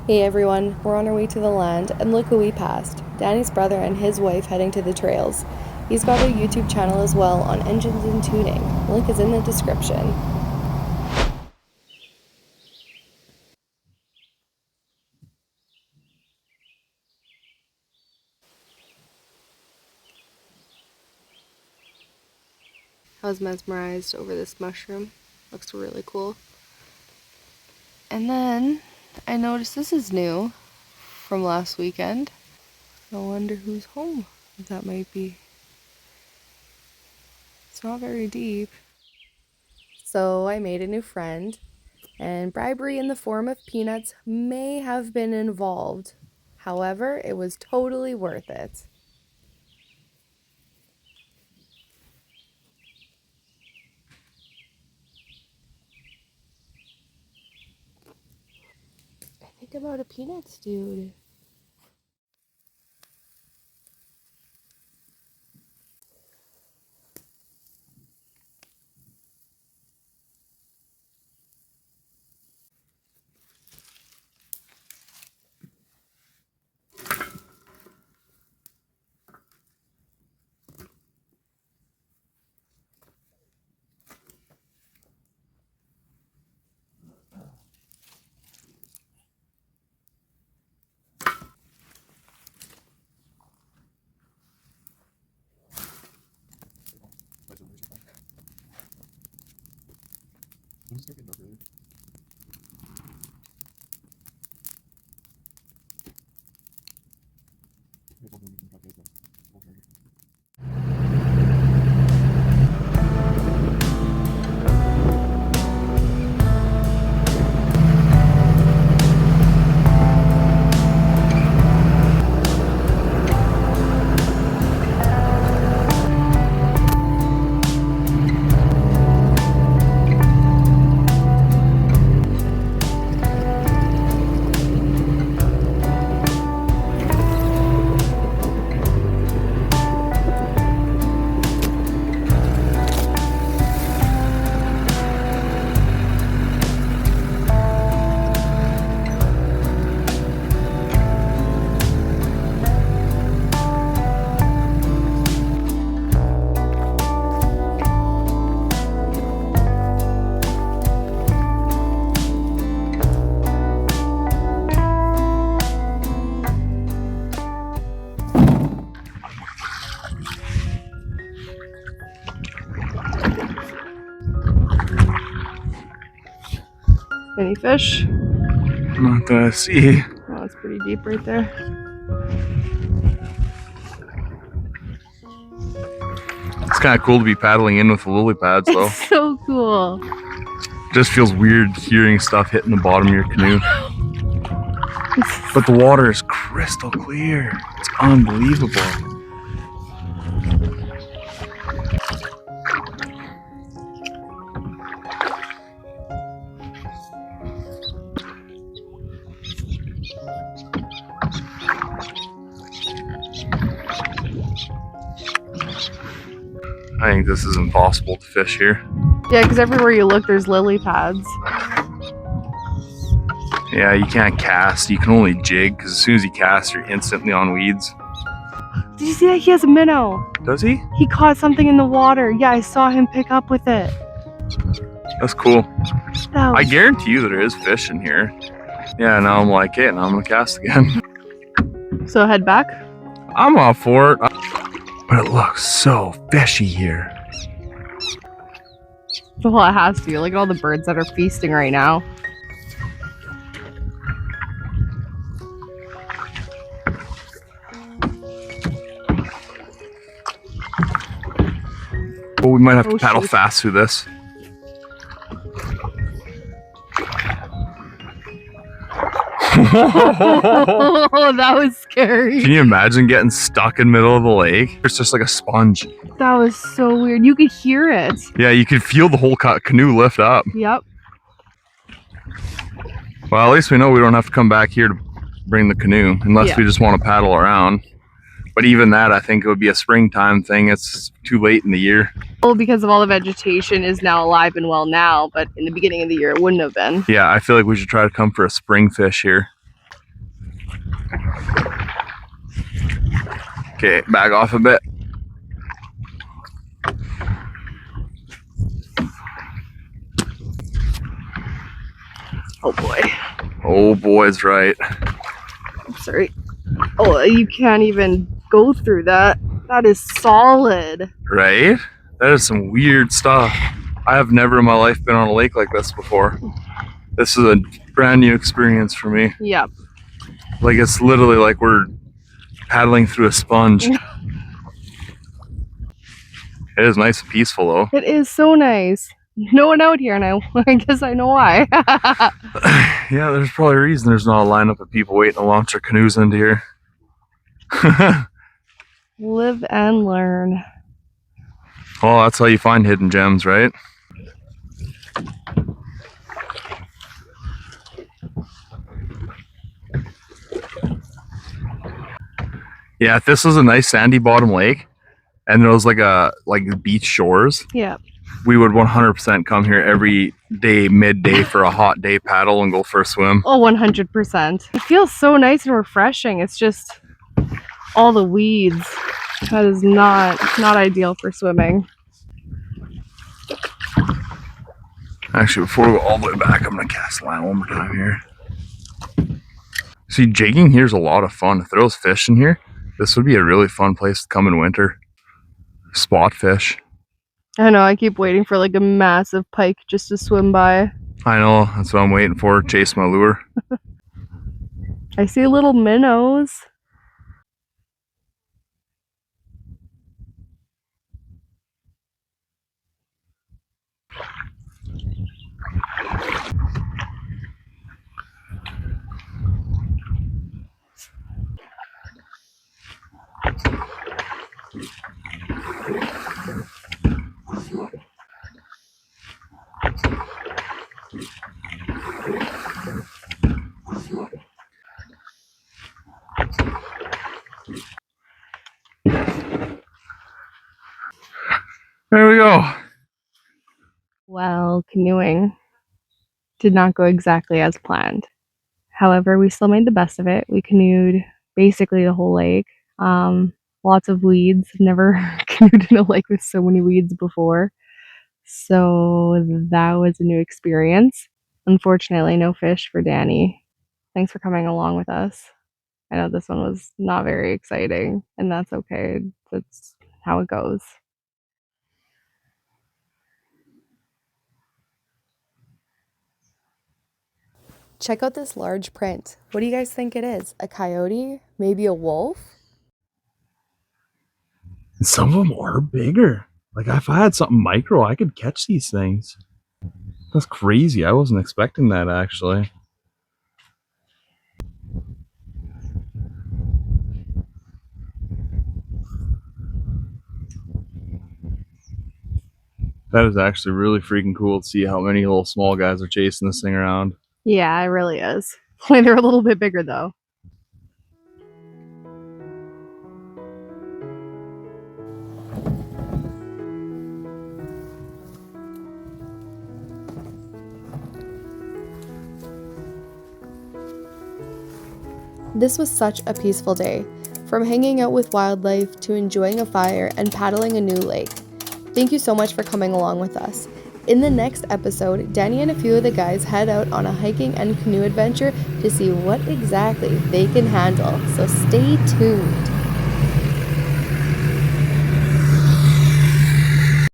Hey everyone, we're on our way to the land, and look who we passed. Danny's brother and his wife heading to the trails. He's got a YouTube channel as well on engines and tuning. Link is in the description. I was mesmerized over this mushroom. Looks really cool. And then I noticed this is new from last weekend. I wonder whose home that might be. It's not very deep. So I made a new friend, and bribery in the form of peanuts may have been involved. However, it was totally worth it. I think I'm out of peanuts, dude. Any fish? Not that I see. Oh, it's pretty deep right there. It's kind of cool to be paddling in with the lily pads, though. It's so cool. Just feels weird hearing stuff hitting the bottom of your canoe. But the water is crystal clear. It's unbelievable. I think this is impossible to fish here. Yeah, because everywhere you look, there's lily pads. Yeah, you can't cast. You can only jig, because as soon as you cast, you're instantly on weeds. Did you see that? He has a minnow. Does he? He caught something in the water. Yeah, I saw him pick up with it. That's cool. That I was... guarantee you there is fish in here. Yeah, now I'm like, hey, now I'm going to cast again. So head back? I'm all for it. But it looks so fishy here. Well, it has to. Look at all the birds that are feasting right now. Well, we might have to Oh, paddle shoot. fast through this. Oh, that was scary. Can you imagine getting stuck in the middle of the lake? It's just like a sponge. That was so weird. You could hear it. Yeah, you could feel the whole canoe lift up. Yep. Well, at least we know we don't have to come back here to bring the canoe, unless we just want to paddle around. But even that, I think it would be a springtime thing. It's too late in the year. Well, because of all the vegetation is now alive and well now, but in the beginning of the year it wouldn't have been. Yeah, I feel like we should try to come for a spring fish here. Okay, back off a bit. Oh boy. Oh boy's right. I'm sorry. Oh, you can't even go through that. That is solid. Right? That is some weird stuff. I have never in my life been on a lake like this before. This is a brand new experience for me. Yep. Like it's literally like we're paddling through a sponge. It is nice and peaceful though. It is so nice. No one out here now. I guess I know why. Yeah, there's probably a reason there's not a lineup of people waiting to launch their canoes into here. Live and learn. Well, that's how you find hidden gems, right? Yeah, if this was a nice sandy bottom lake and there was like beach shores, Yeah. we would 100% come here every day, midday for a hot day paddle and go for a swim. Oh, 100%. It feels so nice and refreshing. It's just all the weeds. That is not ideal for swimming. Actually, before we go all the way back, I'm gonna cast the line one more time here. See, jigging here's a lot of fun. If there was fish in here, this would be a really fun place to come in winter. Spot fish. I know, I keep waiting for like a massive pike just to swim by. I know, that's what I'm waiting for. Chase my lure. I see little minnows. There we go. Well, canoeing did not go exactly as planned. However, we still made the best of it. We canoed basically the whole lake. Lots of weeds. Never canoed in a lake with so many weeds before. So that was a new experience. Unfortunately, no fish for Danny. Thanks for coming along with us. I know this one was not very exciting, and that's okay. That's how it goes. Check out this large print. What do you guys think it is? A coyote? Maybe a wolf? And some of them are bigger. Like if I had something micro, I could catch these things. That's crazy. I wasn't expecting that actually. That is actually really freaking cool to see how many little small guys are chasing this thing around. Yeah, it really is. They're a little bit bigger though. This was such a peaceful day, from hanging out with wildlife to enjoying a fire and paddling a new lake. Thank you so much for coming along with us. In the next episode, Danny and a few of the guys head out on a hiking and canoe adventure to see what exactly they can handle, so stay tuned.